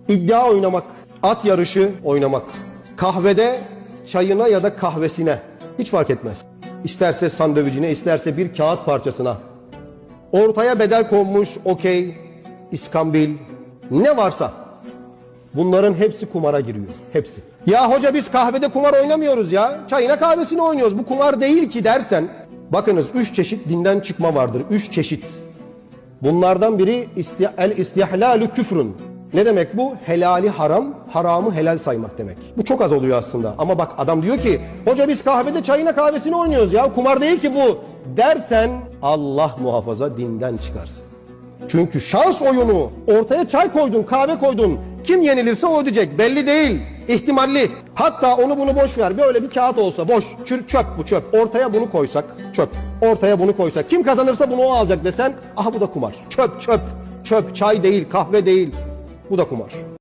İddia oynamak, at yarışı oynamak, kahvede çayına ya da kahvesine hiç fark etmez. İsterse sandviçine, isterse bir kağıt parçasına. Ortaya bedel konmuş, okey, iskambil, ne varsa. Bunların hepsi kumara giriyor. Hepsi. Ya hoca biz kahvede kumar oynamıyoruz ya. Çayına kahvesine oynuyoruz. Bu kumar değil ki dersen. Bakınız 3 çeşit dinden çıkma vardır. 3 çeşit. Bunlardan biri el-istihlalü küfrün. Ne demek bu? Helali haram, haramı helal saymak demek. Bu çok az oluyor aslında. Ama bak adam diyor ki hoca biz kahvede çayına kahvesine oynuyoruz ya. Kumar değil ki bu dersen Allah muhafaza dinden çıkarsın. Çünkü şans oyunu, ortaya çay koydun, kahve koydun. Kim yenilirse o ödeyecek. Belli değil. İhtimalli. Hatta onu bunu boş ver. Böyle bir kağıt olsa boş. Çöp bu çöp. Ortaya bunu koysak çöp. Ortaya bunu koysak. Kim kazanırsa bunu o alacak desen. Aha bu da kumar. Çöp. Çay değil, kahve değil. Bu da kumar.